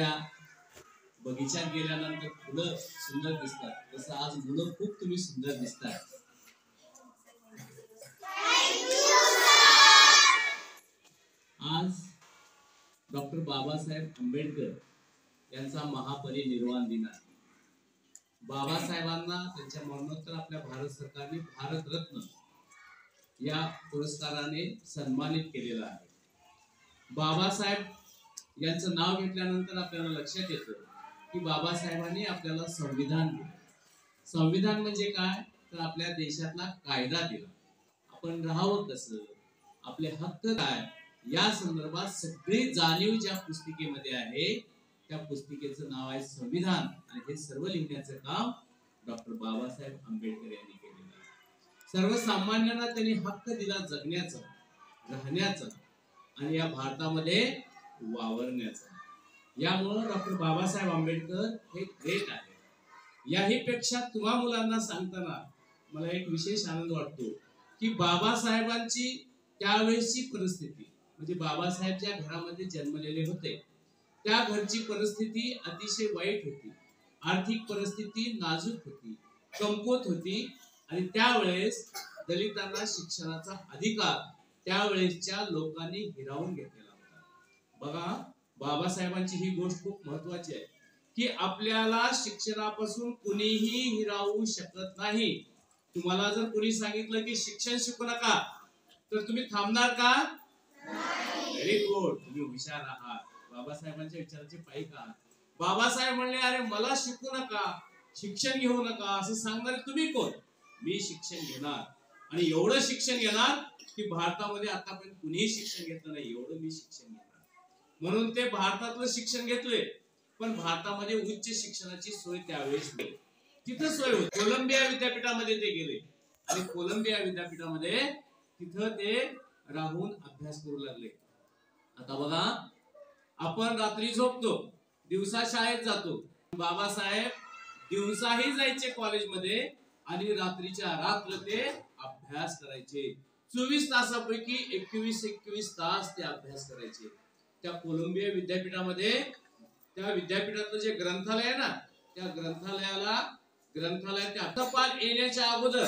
एखाद्या बगीच्यात गेल्यानंतर फुलं सुंदर दिसतात, तसं आज मुलं खूप तुम्ही सुंदर दिसतात. आज डॉक्टर बाबासाहेब आंबेडकर यांचा महापरिनिर्वाण दिन आहे. बाबासाहेबांना त्यांच्या मरणोत्तर आपल्या भारत सरकारने भारतरत्न या पुरस्काराने सन्मानित केलेला आहे. बाबासाहेब यांचं नाव घेतल्यानंतर आपल्याला लक्षात येतं की बाबासाहेबांनी आपल्याला संविधान दिलं. संविधान म्हणजे काय, तर आपल्या देशातला कायदा दिला. आपण राहावं कसं, आपले हक्क काय, या संदर्भात सगळी जाणीव ज्या पुस्तिकेमध्ये आहे त्या पुस्तिकेचं नाव आहे संविधान. आणि हे सर्व लिहिण्याचं काम डॉक्टर बाबासाहेब आंबेडकर यांनी केलेलं आहे. सर्वसामान्यांना त्यांनी हक्क दिला जगण्याचा, राहण्याचा आणि या भारतामध्ये वावरण्याचा. यामुळे डॉक्टर बाबासाहेब आंबेडकर हे ग्रेट आहे. याही पेक्षा तुम्हा मुलांना सांगताना मला एक विशेष आनंद वाटतो की बाबासाहेबांची त्यावेळेची परिस्थिती, म्हणजे बाबासाहेब ज्या घरामध्ये जन्मलेले होते त्या घरची परिस्थिती अतिशय वाईट होती. आर्थिक परिस्थिती नाजूक होती, कमकुवत होती. आणि त्यावेळेस दलितांना शिक्षणाचा अधिकार त्यावेळेसच्या लोकांनी हिरावून घेतलेला होता. बघा, बाबासाहेबांची ही गोष्ट खूप महत्वाची आहे की आपल्याला शिक्षणापासून कुणीही हिरावू शकत नाही. तुम्हाला जर कुणी सांगितलं की शिक्षण शिकू नका तर तुम्ही थांबणार का? व्हेरी गुड, तुम्ही हुशार आहात, बाबासाहेबांच्या विचाराचे पाईक आहात. बाबासाहेब म्हणले, अरे मला शिकू नका, शिक्षण घेऊ नका असं सांगणारे तुम्ही कोण? मी शिक्षण घेणार आणि एवढं शिक्षण घेणार की भारतामध्ये आतापर्यंत कुणीही शिक्षण घेतलं नाही, एवढं मी शिक्षण घेणार. म्हणून ते भारतातलं शिक्षण घेतले. पण भारतामध्ये उच्च शिक्षणाची सोय त्यावेळेस नाही. तिथं सोय होती. कोलंबिया विद्यापीठामध्ये ते गेले आणि कोलंबिया विद्यापीठामध्ये तिथं ते राहून अभ्यास करू लागले. आता बघा, आपण रात्री झोपतो, दिवसा शाळेत जातो. बाबासाहेब दिवसाही जायचे कॉलेजमध्ये आणि रात्रीच्या रात्र ते अभ्यास करायचे. 24 तासापैकी 21 तास ते अभ्यास करायचे. त्या कोलंबिया विद्यापीठामध्ये, त्या विद्यापीठातलं जे ग्रंथालय आहे ना, त्या ग्रंथालयात टपाल येण्याच्या अगोदर,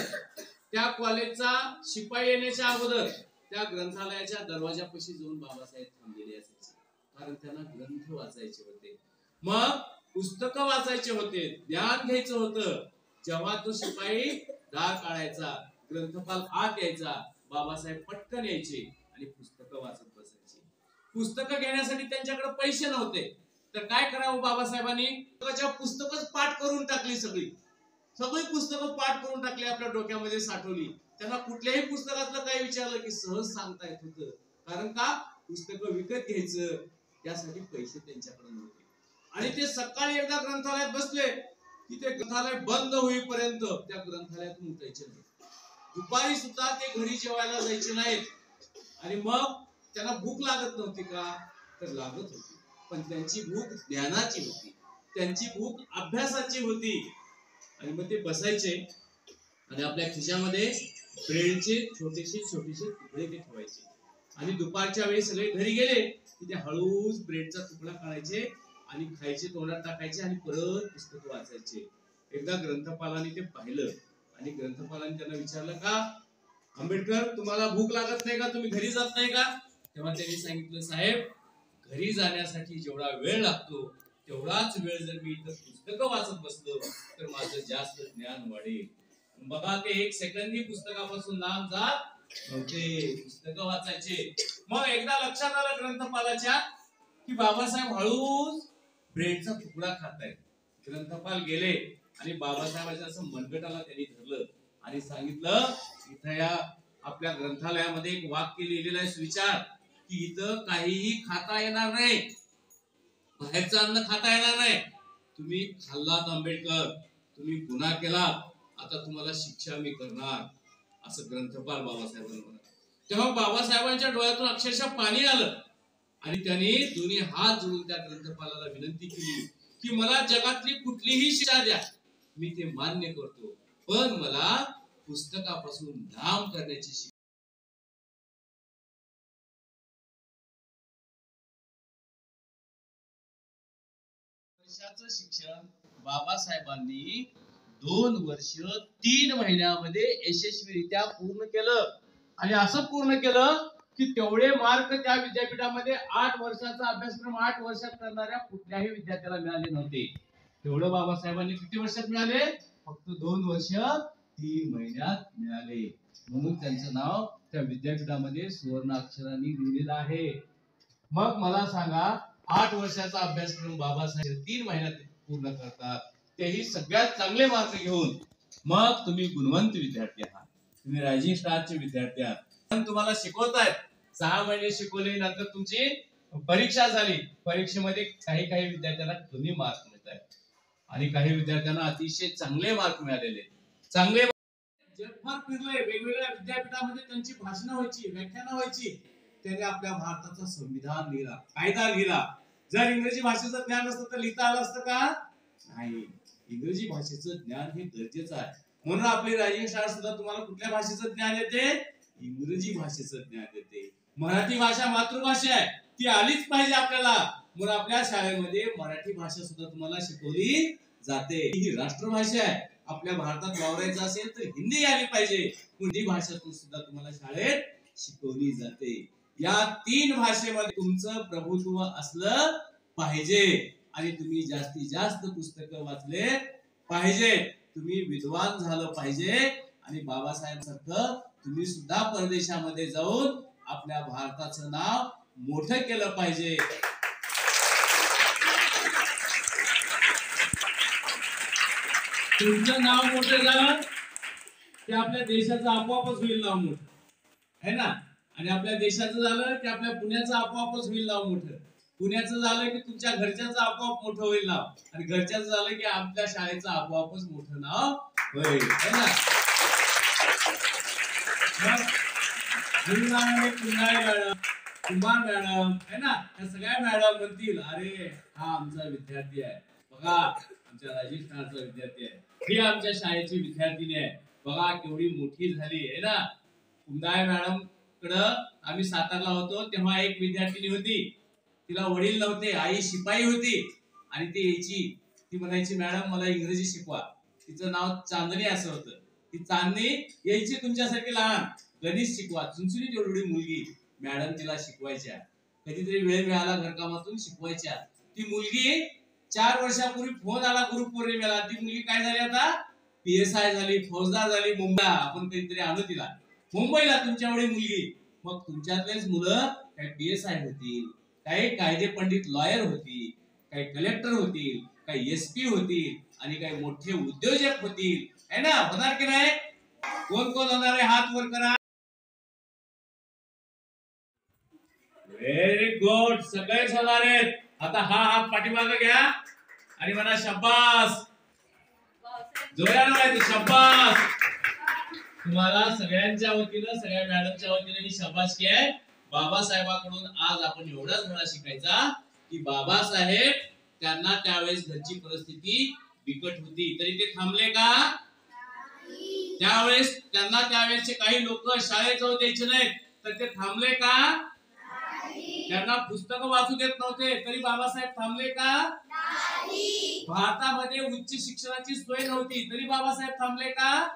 त्या कॉलेजचा शिपाई येण्याच्या अगोदर त्या ग्रंथालयाच्या दरवाजापाशी जाऊन बाबासाहेब थांबलेले असायचे. कारण त्यांना ग्रंथ वाचायचे होते, मग पुस्तकं वाचायचे होते, ज्ञान घ्यायचं होतं. जेव्हा तो शिपाई दार काढायचा, ग्रंथपाल आत यायचा, बाबासाहेब पटकन यायचे आणि पुस्तकं वाचत बसायचे. पुस्तकं घेण्यासाठी त्यांच्याकडे पैसे नव्हते, तर काय करावं बाबासाहेबांनी? पुस्तकच पाठ करून टाकली. सगळी पुस्तकं पाठ करून टाकली, आपल्या डोक्यामध्ये साठवली. त्यांना कुठल्याही पुस्तकातलं काही विचारलं की सहज सांगता येत होतं. कारण का? पुस्तकं विकत घ्यायचं त्यासाठी पैसे त्यांच्याकडे नव्हते. आणि ते सकाळी एकदा ग्रंथालयात बसले की ते ग्रंथालय बंद होईपर्यंत त्या ग्रंथालयातून उठायचे नाही. दुपारी सुद्धा ते घरी जेवायला जायचे नाहीत. आणि मग त्यांना भूक लागत नव्हती का? तर लागत होती. पण त्यांची भूक ज्ञानाची होती, त्यांची भूक अभ्यासाची होती. आणि मग ते बसायचे आणि आपल्या खिशामध्ये ब्रेडचे छोटेसे तुकडे ते ठेवायचे. आणि दुपारच्या वेळी सगळे घरी गेले की ते हळूच ब्रेडचा तुकडा काढायचे आणि खायचे, तोंडात टाकायचे आणि परत पुस्तक वाचायचे. एकदा ग्रंथपालाने ते पाहिलं आणि ग्रंथपालाने त्यांना विचारलं, का आंबेडकर, तुम्हाला भूक लागत नाही का? तुम्ही घरी जात नाही का? तेव्हा त्यांनी सांगितलं, साहेब, घरी जाण्यासाठी जेवढा वेळ लागतो तेवढाच वेळ जर मी इथं पुस्तकं वाचत बसलो तर माझं जास्त ज्ञान वाढेल. बघा, ते एक सेकंदही पुस्तकापासून लांब जात नव्हते, पुस्तकं वाचायचे. मग एकदा लक्षात आलं ग्रंथपालाच्या की बाबासाहेब हळूच ब्रेडचा तुकडा खातायत. ग्रंथपाल गेले आणि बाबासाहेबांच्या असं मनगटाला त्यांनी धरलं आणि सांगितलं, इथं या आपल्या ग्रंथालयामध्ये एक वाक्य लिहिलेलं आहे, विचार, की इथं काहीही खाता येणार नाही, बाहेरचं अन्न खाता येणार नाही. तुम्ही खाल्लात आंबेडकर, तुम्ही गुन्हा केला, आता तुम्हाला शिक्षा मी करणार, असं ग्रंथपाल बाबासाहेबांना म्हणाला. तेव्हा बाबासाहेबांच्या डोळ्यातून अक्षरशः पाणी आलं आणि त्यांनी दोन्ही हात जोडून त्या ग्रंथपालाला विनंती केली की मला जगातली कुठलीही शिक्षा द्या, मी ते मान्य करतो, पण मला पुस्तकापासून लांब करण्याची वर्षाचं शिक्षण बाबासाहेबांनी 2 वर्ष 3 महिन्यामध्ये यशस्वीरित्या पूर्ण केलं. आणि असं पूर्ण केलं की तेवढे मार्क त्या विद्यापीठामध्ये 8 वर्षाचा अभ्यासक्रम 8 वर्षात करणाऱ्या कुठल्याही विद्यार्थ्याला मिळाले नव्हते. तेवढं बाबासाहेबांनी किती वर्षात मिळाले? फक्त 2 वर्ष 3 महिन्यात मिळाले. म्हणून त्यांचं नाव त्या विद्यापीठामध्ये सुवर्ण अक्षरांनी लिहिलेलं आहे. मग मला सांगा, 8 वर्षाचा अभ्यासक्रम बाबासाहेब 3 महिन्यात पूर्ण करतात, तेही सगळ्यात चांगले मार्क घेऊन. मग तुम्ही गुणवंत विद्यार्थी आहात, तुम्ही रायझिंग स्टारचे विद्यार्थी आहात. पण तुम्हाला शिकवतायत, 6 महिने शिकवले, नंतर तुमची परीक्षा झाली. परीक्षेमध्ये काही विद्यार्थ्यांना कमी मार्क मिळत आहेत आणि काही विद्यार्थ्यांना अतिशय चांगले मार्क मिळालेले. चांगले जगभर फिरले, वेगवेगळ्या विद्यापीठामध्ये त्यांची भाषणं व्हायची, व्याख्यानं व्हायची. त्याने आपल्या भारताचं संविधान लिहिला, कायदा लिहिला. जर इंग्रजी भाषेचं ज्ञान असतं तर लिहिता आलं असतं का? नाही. इंग्रजी भाषेचं ज्ञान हे गरजेचं आहे. म्हणून आपली रायझिंग स्टार सुद्धा तुम्हाला कुठल्या भाषेचं ज्ञान येते? इंग्रजी भाषेचं ज्ञान येते. मराठी भाषा मातृभाषा आहे, ती आलीच पाहिजे आपल्याला. म्हणून आपल्या शाळेमध्ये मराठी भाषा सुद्धा तुम्हाला शिकवली जाते. ही राष्ट्रभाषा आहे. आपल्या भारतात वावरायचं असेल तर हिंदी आली पाहिजे. हिंदी भाषा सुद्धा तुम्हाला शाळेत शिकवली जाते. या 3 भाषेमध्ये तुमचं प्रभुत्व असलं पाहिजे आणि तुम्ही जास्तीत जास्त पुस्तकं वाचले पाहिजे. तुम्ही विद्वान झालं पाहिजे आणि बाबासाहेब सारखं तुम्ही सुद्धा परदेशामध्ये जाऊन आपल्या भारताचं नाव मोठं केलं पाहिजे. तुमचं नाव मोठं झालं की आपल्या देशाचं आपोआपच होईल नाव मोठं, है ना? आणि आपल्या देशाचं झालं की आपल्या पुण्याचं आपोआपच होईल नाव मोठं. पुण्याचं झालं की तुमच्या घरच्याचं आपोआप मोठं होईल नाव, आणि घरच्याचं झालं की आपल्या शाळेचं आपोआपच मोठं नाव होईल, है ना? कुमार मॅडम, है ना, या सगळ्या मॅडम म्हणतील, अरे हा आमचा विद्यार्थी आहे, बघा आमच्या रायझिंग स्टारचा विद्यार्थी आहे, ही आमच्या शाळेची विद्यार्थिनी आहे, बघा केवढी मोठी झाली, है ना? कुंदाय मॅडम कडं आम्ही सातारला होतो तेव्हा एक विद्यार्थिनी होती. तिला वडील नव्हते, आई शिपाई होती. आणि ती यायची, ती म्हणायची, मॅडम मला इंग्रजी शिकवा. तिचं नाव चांदणी असं होतं. ती चांदणी यायची तुमच्यासारखी लहान, गणित शिकवा. चुनचुनी एवढी मुलगी, मॅडम तिला शिकवायच्या. कधीतरी वेळ मिळाला घरकामातून शिकवायच्या. ती मुलगी 4 वर्षापूर्वी फोन आला गुरुपौर्णिमेला. ती मुलगी काय झाली आता? PSI झाली, फौजदार झाली. मुंबईला आपण कधीतरी आणू तिला मुंबईला, तुमच्या एवढी मुलगी. मग तुमच्यातलेच मुलं काही PSI होतील, काही कायदे पंडित लॉयर होतील, काही कलेक्टर होतील, काही SP होतील आणि काही मोठे उद्योजक होतील, है ना? होणार की नाही? कोण कोण होणार आहे? हात वर करा. व्हेरी गुड, सगळेच होणार आहेत. आता हा हात पाठीमागे घ्या आणि म्हणा शाबास. जोरानं व्हायचं शाबास. तुम्हाला सगळ्यांच्या वतीनं, सगळ्या मॅडमच्या वतीनं ही शाबासकी आहे. बाबासाहेबांकडून आज आपण एवढाच धडा शिकायचा की बाबासाहेब, त्यांना त्यावेळेस घरची परिस्थिती बिकट होती, तरी ते थांबले का? त्यावेळेस त्यांना त्यावेळेसचे काही लोक शाळेत जाऊ द्यायचे नाहीत, तर ते थांबले का? त्यांना पुस्तकं वाचू देत नव्हते, तरी बाबासाहेब थांबले का? भारतामध्ये उच्च शिक्षणाची सोय नव्हती, तरी बाबासाहेब थांबले का?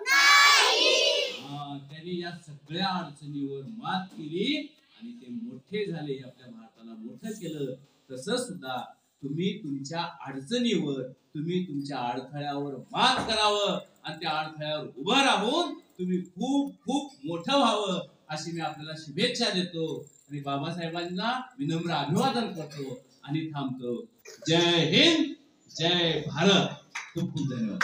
त्यांनी या सगळ्या अडचणीवर मात केली आणि ते मोठे झाले, आपल्या भारताला मोठं केलं. तसं सुद्धा तुम्ही तुमच्या अडचणीवर, तुम्ही तुमच्या अडथळ्यावर मात करावं आणि त्या अडथळ्यावर उभं राहून तुम्ही खूप खूप मोठं व्हावं, अशी मी आपल्याला शुभेच्छा देतो आणि बाबासाहेबांना विनम्र अभिवादन करतो आणि थांबतो. जय हिंद, जय भारत. खूप खूप धन्यवाद.